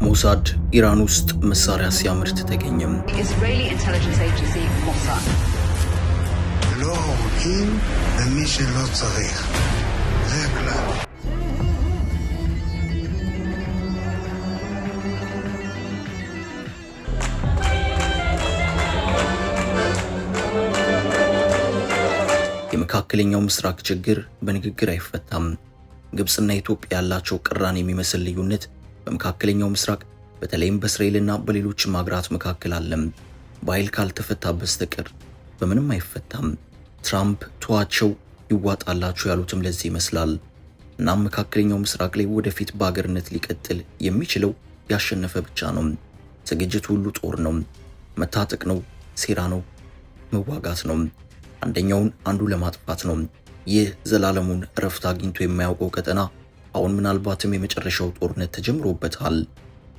ሞሳድ ኢራን ውስጥ መሳሪያ ሲያመርት ተገኘም። Israeli intelligence agency Mossad. לא הורגים במי שלא צריך. זה הכלל. የመካከለኛው ምስራቅ ችግር በንግግር አይፈታም። ግብጽና ኢትዮጵያ ያላቸው ቅራኔ የሚመስል ልዩነት በመካከለኛው ምስራቅ በተለይም በእስራኤልና በሌሎችም ሀገራት መካከል አለም። በኃይል ካልተፈታ በስተቀር በምንም አይፈታም። ትራምፕ ተዋቸው ይዋጣላቸው ያሉትም ለዚህ ይመስላል። እናም መካከለኛው ምስራቅ ላይ ወደፊት በአገርነት ሊቀጥል የሚችለው ያሸነፈ ብቻ ነው። ዝግጅቱ ሁሉ ጦር ነው፣ መታጠቅ ነው፣ ሴራ ነው፣ መዋጋት ነው። አንደኛውን አንዱ ለማጥፋት ነው። ይህ ዘላለሙን እረፍት አግኝቶ የማያውቀው ቀጠና አሁን ምናልባትም የመጨረሻው ጦርነት ተጀምሮበታል።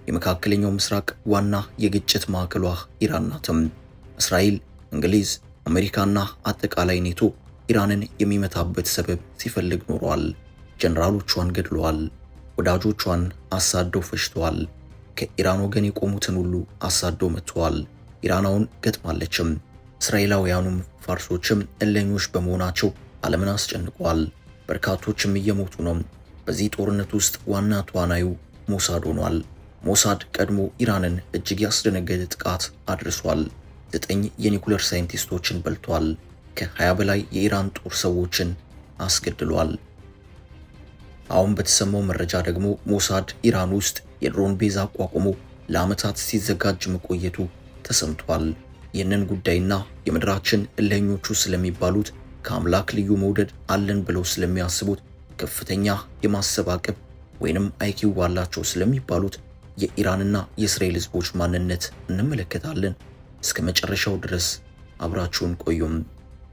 የመካከለኛው ምስራቅ ዋና የግጭት ማዕከሏ ኢራን ናትም። እስራኤል፣ እንግሊዝ፣ አሜሪካና አጠቃላይ ኔቶ ኢራንን የሚመታበት ሰበብ ሲፈልግ ኖሯል። ጀነራሎቿን ገድለዋል፣ ወዳጆቿን አሳደው ፈጅተዋል። ከኢራን ወገን የቆሙትን ሁሉ አሳደው መጥተዋል። ኢራናውን ገጥማለችም። እስራኤላውያኑም ፋርሶችም እለኞች በመሆናቸው ዓለምን አስጨንቀዋል። በርካቶችም እየሞቱ ነው። በዚህ ጦርነት ውስጥ ዋና ተዋናዩ ሞሳድ ሆኗል። ሞሳድ ቀድሞ ኢራንን እጅግ ያስደነገጠ ጥቃት አድርሷል። 9 የኒኩለር ሳይንቲስቶችን በልቷል። ከ20 በላይ የኢራን ጦር ሰዎችን አስገድሏል። አሁን በተሰማው መረጃ ደግሞ ሞሳድ ኢራን ውስጥ የድሮን ቤዝ አቋቁሞ ለዓመታት ሲዘጋጅ መቆየቱ ተሰምቷል። ይህንን ጉዳይና የምድራችን እልህኞቹ ስለሚባሉት ከአምላክ ልዩ መውደድ አለን ብለው ስለሚያስቡት ከፍተኛ የማሰብ አቅም ወይንም አይኪው ባላቸው ስለሚባሉት የኢራንና የእስራኤል ህዝቦች ማንነት እንመለከታለን። እስከ መጨረሻው ድረስ አብራችሁን ቆዩም።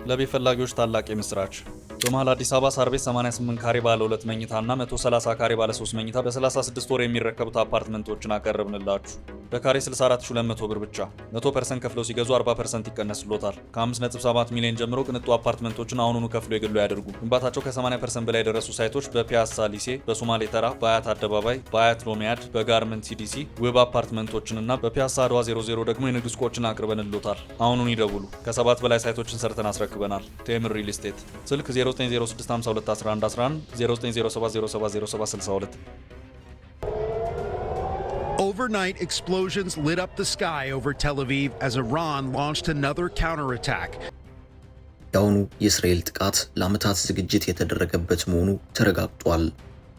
ለቤት ፈላጊዎች ታላቅ የምስራች! በመሃል አዲስ አበባ ሳር ቤት 88 ካሬ ባለ 2 መኝታና 130 ካሬ ባለ 3 መኝታ በ36 ወር የሚረከቡት አፓርትመንቶችን አቀረብንላችሁ። በካሬ 64200 ብር ብቻ 100% ከፍለው ሲገዙ 40% ይቀነስሎታል። ከ5.7 ሚሊዮን ጀምሮ ቅንጡ አፓርትመንቶችን አሁኑኑ ከፍሎ የግሉ ያደርጉ። ግንባታቸው ከ80% በላይ የደረሱ ሳይቶች በፒያሳ ሊሴ፣ በሶማሌ ተራ፣ በአያት አደባባይ፣ በአያት ሎሚያድ፣ በጋርመንት ሲዲሲ ውብ አፓርትመንቶችንና በፒያሳ አድዋ 00 ደግሞ የንግድ ሱቆችን አቅርበንሎታል። አሁኑን ይደውሉ። ከ7 በላይ ሳይቶችን ሰርተን አስረክበናል። ቴምር ሪል ስቴት ስልክ 0906521111 0907070762 Overnight explosions lit up the sky over Tel Aviv as Iran launched another counterattack. ያውኑ የእስራኤል ጥቃት ለዓመታት ዝግጅት የተደረገበት መሆኑ ተረጋግጧል።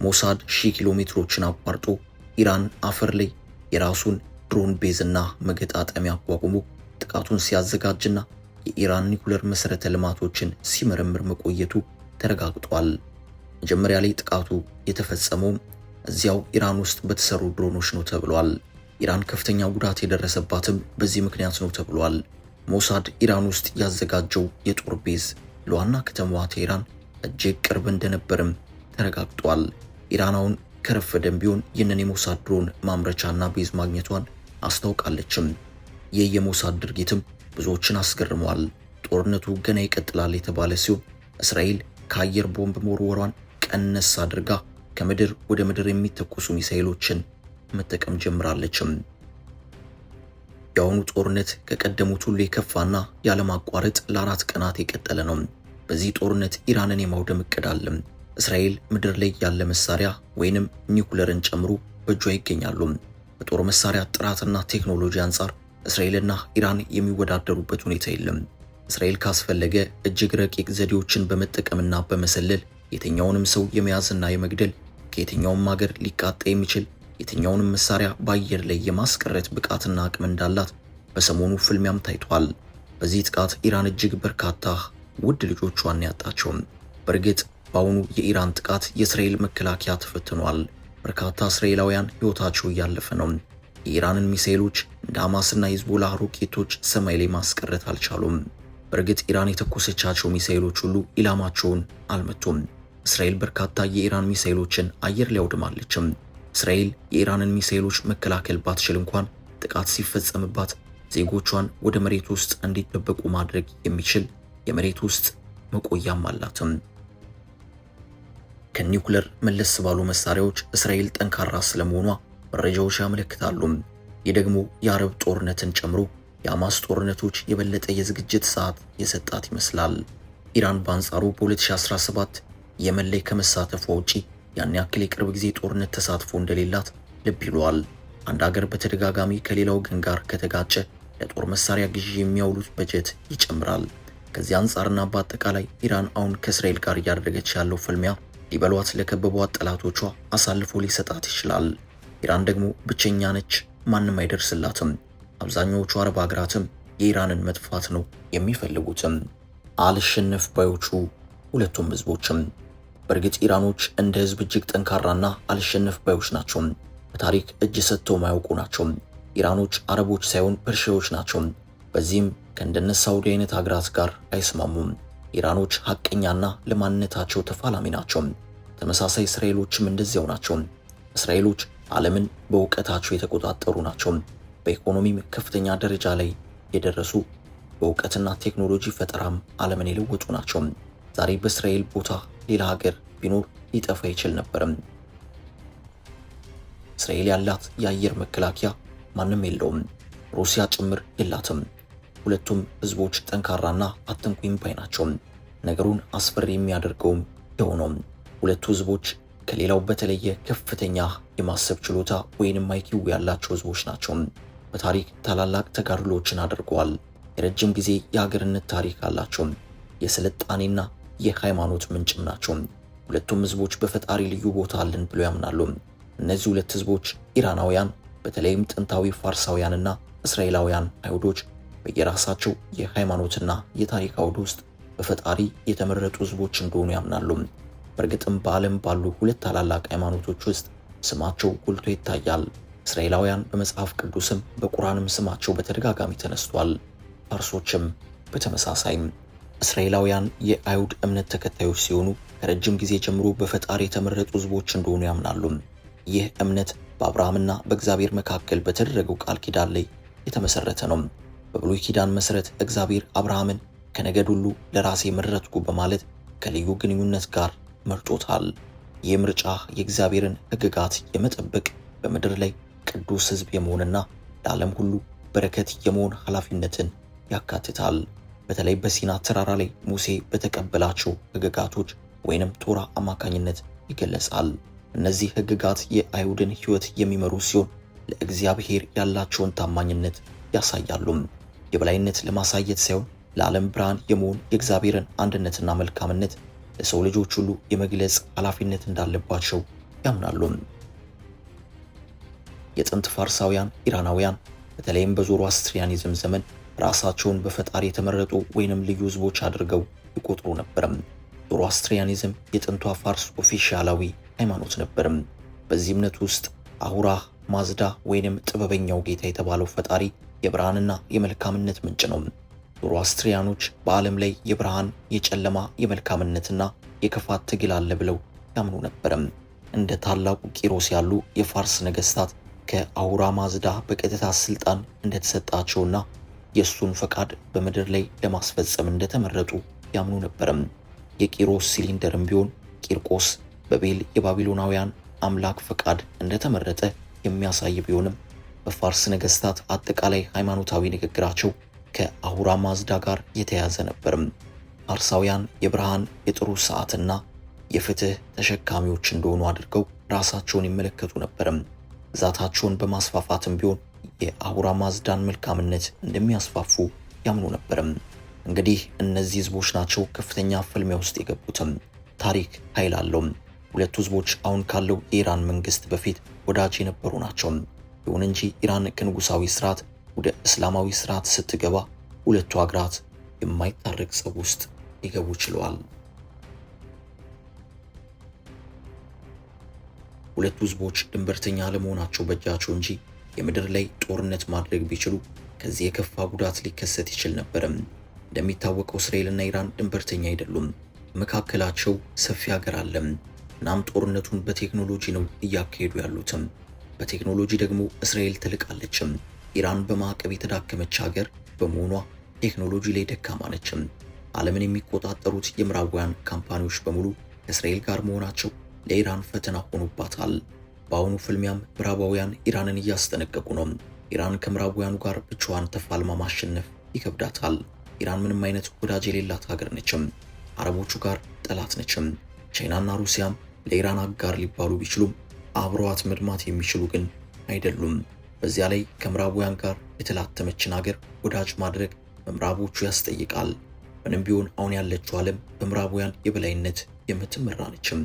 ሞሳድ 1000 ኪሎ ሜትሮችን አቋርጦ ኢራን አፈር ላይ የራሱን ድሮን ቤዝና መገጣጠሚያ አቋቁሞ ጥቃቱን ሲያዘጋጅና የኢራን ኒኩለር መሰረተ ልማቶችን ሲመረምር መቆየቱ ተረጋግጧል። መጀመሪያ ላይ ጥቃቱ የተፈጸመው እዚያው ኢራን ውስጥ በተሰሩ ድሮኖች ነው ተብሏል። ኢራን ከፍተኛ ጉዳት የደረሰባትም በዚህ ምክንያት ነው ተብሏል። ሞሳድ ኢራን ውስጥ ያዘጋጀው የጦር ቤዝ ለዋና ከተማዋ ቴህራን እጅግ ቅርብ እንደነበርም ተረጋግጧል። ኢራናውን ከረፈደም ቢሆን ይህንን የሞሳድ ድሮን ማምረቻና ቤዝ ማግኘቷን አስታውቃለችም። ይህ የሞሳድ ድርጊትም ብዙዎችን አስገርሟል። ጦርነቱ ገና ይቀጥላል የተባለ ሲሆን እስራኤል ከአየር ቦምብ መወርወሯን ቀነስ አድርጋ ከምድር ወደ ምድር የሚተኩሱ ሚሳኤሎችን መጠቀም ጀምራለችም። የአሁኑ ጦርነት ከቀደሙት ሁሉ የከፋና ያለማቋረጥ ለ4 ቀናት የቀጠለ ነው። በዚህ ጦርነት ኢራንን የማውደም እቅድ አለ። እስራኤል ምድር ላይ ያለ መሳሪያ ወይንም ኒኩለርን ጨምሮ በእጇ ይገኛሉ። በጦር መሳሪያ ጥራትና ቴክኖሎጂ አንጻር እስራኤልና ኢራን የሚወዳደሩበት ሁኔታ የለም። እስራኤል ካስፈለገ እጅግ ረቂቅ ዘዴዎችን በመጠቀምና በመሰለል የትኛውንም ሰው የመያዝና የመግደል ከየትኛውም ሀገር ሊቃጣ የሚችል የትኛውንም መሳሪያ በአየር ላይ የማስቀረት ብቃትና አቅም እንዳላት በሰሞኑ ፍልሚያም ታይቷል። በዚህ ጥቃት ኢራን እጅግ በርካታ ውድ ልጆቿን ያጣቸው። በእርግጥ በአሁኑ የኢራን ጥቃት የእስራኤል መከላከያ ተፈትኗል። በርካታ እስራኤላውያን ሕይወታቸው እያለፈ ነው። የኢራንን ሚሳኤሎች እንደ ሐማስና ሂዝቦላ ሮኬቶች ሰማይ ላይ ማስቀረት አልቻሉም። በእርግጥ ኢራን የተኮሰቻቸው ሚሳኤሎች ሁሉ ኢላማቸውን አልመቱም። እስራኤል በርካታ የኢራን ሚሳኤሎችን አየር ላይ አውድማለችም። እስራኤል የኢራንን ሚሳኤሎች መከላከል ባትችል እንኳን ጥቃት ሲፈጸምባት ዜጎቿን ወደ መሬት ውስጥ እንዲደበቁ ማድረግ የሚችል የመሬት ውስጥ መቆያም አላትም። ከኒኩለር መለስ ባሉ መሳሪያዎች እስራኤል ጠንካራ ስለመሆኗ መረጃዎች ያመለክታሉ። ይህ ደግሞ የአረብ ጦርነትን ጨምሮ የሐማስ ጦርነቶች የበለጠ የዝግጅት ሰዓት የሰጣት ይመስላል። ኢራን በአንጻሩ በ2017 የመን ላይ ከመሳተፏ ውጪ ያን ያክል የቅርብ ጊዜ ጦርነት ተሳትፎ እንደሌላት ልብ ይሏል። አንድ ሀገር በተደጋጋሚ ከሌላው ወገን ጋር ከተጋጨ ለጦር መሳሪያ ግዢ የሚያውሉት በጀት ይጨምራል። ከዚህ አንጻርና በአጠቃላይ ኢራን አሁን ከእስራኤል ጋር እያደረገች ያለው ፍልሚያ ሊበሏት ለከበቧት ጠላቶቿ አሳልፎ ሊሰጣት ይችላል። ኢራን ደግሞ ብቸኛ ነች፣ ማንም አይደርስላትም። አብዛኛዎቹ አረብ ሀገራትም የኢራንን መጥፋት ነው የሚፈልጉትም። አልሸነፍ ባዮቹ ሁለቱም ህዝቦችም። በእርግጥ ኢራኖች እንደ ህዝብ እጅግ ጠንካራና አልሸነፍ ባዮች ናቸው። በታሪክ እጅ ሰጥተው ማያውቁ ናቸው። ኢራኖች አረቦች ሳይሆን ፐርሺያዎች ናቸው። በዚህም ከእንደነ ሳውዲ አይነት ሀገራት ጋር አይስማሙም። ኢራኖች ሐቀኛና ለማንነታቸው ተፋላሚ ናቸው። ተመሳሳይ እስራኤሎችም እንደዚያው ናቸው። እስራኤሎች ዓለምን በእውቀታቸው የተቆጣጠሩ ናቸው። በኢኮኖሚም ከፍተኛ ደረጃ ላይ የደረሱ በእውቀትና ቴክኖሎጂ ፈጠራም ዓለምን የለወጡ ናቸው። ዛሬ በእስራኤል ቦታ ሌላ ሀገር ቢኖር ሊጠፋ ይችል ነበርም። እስራኤል ያላት የአየር መከላከያ ማንም የለውም፣ ሩሲያ ጭምር የላትም። ሁለቱም ህዝቦች ጠንካራና አትንኩኝ ባይ ናቸው። ነገሩን አስፈሪ የሚያደርገውም የሆነው ሁለቱ ህዝቦች ከሌላው በተለየ ከፍተኛ የማሰብ ችሎታ ወይንም አይኪው ያላቸው ህዝቦች ናቸው። በታሪክ ታላላቅ ተጋድሎችን አድርገዋል። የረጅም ጊዜ የሀገርነት ታሪክ አላቸው። የስልጣኔና የሃይማኖት ምንጭም ናቸው። ሁለቱም ህዝቦች በፈጣሪ ልዩ ቦታ አለን ብለው ያምናሉ። እነዚህ ሁለት ህዝቦች ኢራናውያን፣ በተለይም ጥንታዊ ፋርሳውያንና እስራኤላውያን አይሁዶች በየራሳቸው የሃይማኖትና የታሪክ አውድ ውስጥ በፈጣሪ የተመረጡ ህዝቦች እንደሆኑ ያምናሉ። በእርግጥም በዓለም ባሉ ሁለት ታላላቅ ሃይማኖቶች ውስጥ ስማቸው ጎልቶ ይታያል። እስራኤላውያን በመጽሐፍ ቅዱስም በቁርአንም ስማቸው በተደጋጋሚ ተነስቷል። ፋርሶችም በተመሳሳይም። እስራኤላውያን የአይሁድ እምነት ተከታዮች ሲሆኑ ከረጅም ጊዜ ጀምሮ በፈጣሪ የተመረጡ ህዝቦች እንደሆኑ ያምናሉ። ይህ እምነት በአብርሃምና በእግዚአብሔር መካከል በተደረገው ቃል ኪዳን ላይ የተመሰረተ ነው። በብሉይ ኪዳን መሰረት እግዚአብሔር አብርሃምን ከነገድ ሁሉ ለራሴ መረጥኩ በማለት ከልዩ ግንኙነት ጋር መርጦታል። ይህ ምርጫ የእግዚአብሔርን ሕግጋት የመጠበቅ በምድር ላይ ቅዱስ ህዝብ የመሆንና ለዓለም ሁሉ በረከት የመሆን ኃላፊነትን ያካትታል። በተለይ በሲና ተራራ ላይ ሙሴ በተቀበላቸው ሕግጋቶች ወይንም ቶራ አማካኝነት ይገለጻል። እነዚህ ሕግጋት የአይሁድን ሕይወት የሚመሩ ሲሆን ለእግዚአብሔር ያላቸውን ታማኝነት ያሳያሉ። የበላይነት ለማሳየት ሳይሆን ለዓለም ብርሃን የመሆን የእግዚአብሔርን አንድነትና መልካምነት ለሰው ልጆች ሁሉ የመግለጽ ኃላፊነት እንዳለባቸው ያምናሉ። የጥንት ፋርሳውያን ኢራናውያን በተለይም በዞሮአስትሪያኒዝም ዘመን ራሳቸውን በፈጣሪ የተመረጡ ወይንም ልዩ ህዝቦች አድርገው ይቆጥሩ ነበርም። ዞሮአስትሪያኒዝም የጥንቷ ፋርስ ኦፊሻላዊ ሃይማኖት ነበርም። በዚህ እምነት ውስጥ አሁራ ማዝዳ ወይንም ጥበበኛው ጌታ የተባለው ፈጣሪ የብርሃንና የመልካምነት ምንጭ ነው። ዞሮአስትሪያኖች በዓለም ላይ የብርሃን፣ የጨለማ፣ የመልካምነትና የክፋት ትግል አለ ብለው ያምኑ ነበርም። እንደ ታላቁ ቂሮስ ያሉ የፋርስ ነገስታት ከአሁራ ማዝዳ በቀጥታ ስልጣን እንደተሰጣቸውና የሱን ፈቃድ በምድር ላይ ለማስፈጸም እንደተመረጡ ያምኑ ነበርም። የቂሮስ ሲሊንደርም ቢሆን ቂርቆስ በቤል የባቢሎናውያን አምላክ ፈቃድ እንደተመረጠ የሚያሳይ ቢሆንም በፋርስ ነገስታት አጠቃላይ ሃይማኖታዊ ንግግራቸው ከአሁራ ማዝዳ ጋር የተያያዘ ነበርም። ፋርሳውያን የብርሃን፣ የጥሩ ሰዓትና የፍትህ ተሸካሚዎች እንደሆኑ አድርገው ራሳቸውን ይመለከቱ ነበርም። ግዛታቸውን በማስፋፋትም ቢሆን የአሁራ ማዝዳን መልካምነት እንደሚያስፋፉ ያምኑ ነበርም። እንግዲህ እነዚህ ህዝቦች ናቸው ከፍተኛ ፍልሚያ ውስጥ የገቡትም። ታሪክ ኃይል አለው። ሁለቱ ህዝቦች አሁን ካለው የኢራን መንግስት በፊት ወዳጅ የነበሩ ናቸው። ይሁን እንጂ ኢራን ከንጉሳዊ ስርዓት ወደ እስላማዊ ስርዓት ስትገባ ሁለቱ ሀገራት የማይታረቅ ጸብ ውስጥ ሊገቡ ችለዋል። ሁለቱ ህዝቦች ድንበርተኛ ለመሆናቸው በእጃቸው እንጂ የምድር ላይ ጦርነት ማድረግ ቢችሉ ከዚህ የከፋ ጉዳት ሊከሰት ይችል ነበርም። እንደሚታወቀው እስራኤልና ኢራን ድንበርተኛ አይደሉም። መካከላቸው ሰፊ ሀገር አለ። እናም ጦርነቱን በቴክኖሎጂ ነው እያካሄዱ ያሉትም። በቴክኖሎጂ ደግሞ እስራኤል ትልቃለችም። ኢራን በማዕቀብ የተዳከመች ሀገር በመሆኗ ቴክኖሎጂ ላይ ደካማ ነችም። ዓለምን የሚቆጣጠሩት የምዕራባውያን ካምፓኒዎች በሙሉ ከእስራኤል ጋር መሆናቸው ለኢራን ፈተና ሆኖባታል። በአሁኑ ፍልሚያም ምዕራባውያን ኢራንን እያስጠነቀቁ ነው። ኢራን ከምዕራባውያኑ ጋር ብቻዋን ተፋልማ ማሸነፍ ይከብዳታል። ኢራን ምንም አይነት ወዳጅ የሌላት ሀገር ነችም። አረቦቹ ጋር ጠላት ነችም። ቻይናና ሩሲያም ለኢራን አጋር ሊባሉ ቢችሉም አብረዋት መድማት የሚችሉ ግን አይደሉም። በዚያ ላይ ከምዕራባውያን ጋር የተላተመችን ሀገር ወዳጅ ማድረግ በምዕራቦቹ ያስጠይቃል። ምንም ቢሆን አሁን ያለችው ዓለም በምዕራባውያን የበላይነት የምትመራ ነችም።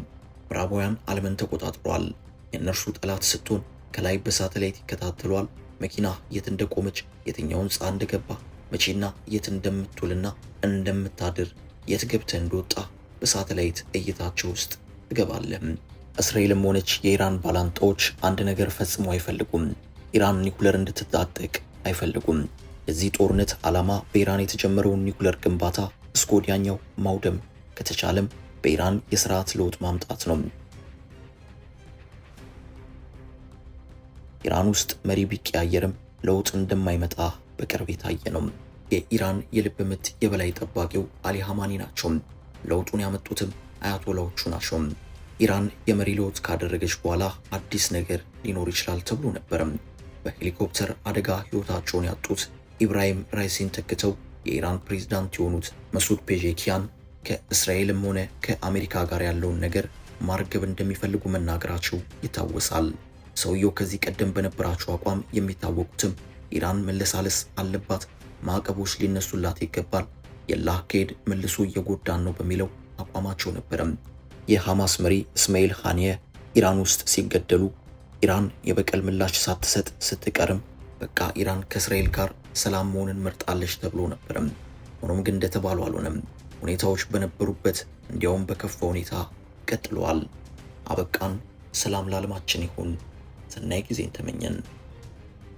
ምዕራባውያን ዓለምን ተቆጣጥሯል። የእነርሱ ጠላት ስትሆን ከላይ በሳተላይት ይከታተሏል። መኪና የት እንደቆመች፣ የትኛው ህንፃ እንደገባ፣ መቼና የት እንደምትውልና እንደምታድር፣ የት ገብተህ እንደወጣ በሳተላይት እይታቸው ውስጥ ትገባለህ። እስራኤልም ሆነች የኢራን ባላንጣዎች አንድ ነገር ፈጽሞ አይፈልጉም። ኢራን ኒኩለር እንድትታጠቅ አይፈልጉም። የዚህ ጦርነት ዓላማ በኢራን የተጀመረውን ኒኩለር ግንባታ እስከ ወዲያኛው ማውደም፣ ከተቻለም በኢራን የሥርዓት ለውጥ ማምጣት ነው። ኢራን ውስጥ መሪ ቢቀያየርም ለውጥ እንደማይመጣ በቅርብ የታየ ነው። የኢራን የልብ ምት የበላይ ጠባቂው አሊ ሐማኒ ናቸው። ለውጡን ያመጡትም አያቶላዎቹ ናቸው። ኢራን የመሪ ለውጥ ካደረገች በኋላ አዲስ ነገር ሊኖር ይችላል ተብሎ ነበር። በሄሊኮፕተር አደጋ ሕይወታቸውን ያጡት ኢብራሂም ራይሲን ተክተው የኢራን ፕሬዝዳንት የሆኑት መሱድ ፔዜኪያን ከእስራኤልም ሆነ ከአሜሪካ ጋር ያለውን ነገር ማርገብ እንደሚፈልጉ መናገራቸው ይታወሳል። ሰውየው ከዚህ ቀደም በነበራቸው አቋም የሚታወቁትም ኢራን መለሳለስ አለባት፣ ማዕቀቦች ሊነሱላት ይገባል፣ የአላህ አካሄድ መልሶ እየጎዳን ነው በሚለው አቋማቸው ነበረም። የሐማስ መሪ እስማኤል ኻኒየ ኢራን ውስጥ ሲገደሉ ኢራን የበቀል ምላሽ ሳትሰጥ ስትቀርም በቃ ኢራን ከእስራኤል ጋር ሰላም መሆንን መርጣለች ተብሎ ነበርም። ሆኖም ግን እንደተባሉ አልሆነም። ሁኔታዎች በነበሩበት እንዲያውም በከፋ ሁኔታ ቀጥለዋል። አበቃን። ሰላም ለዓለማችን ይሁን። ሰናይ ጊዜን ተመኘን።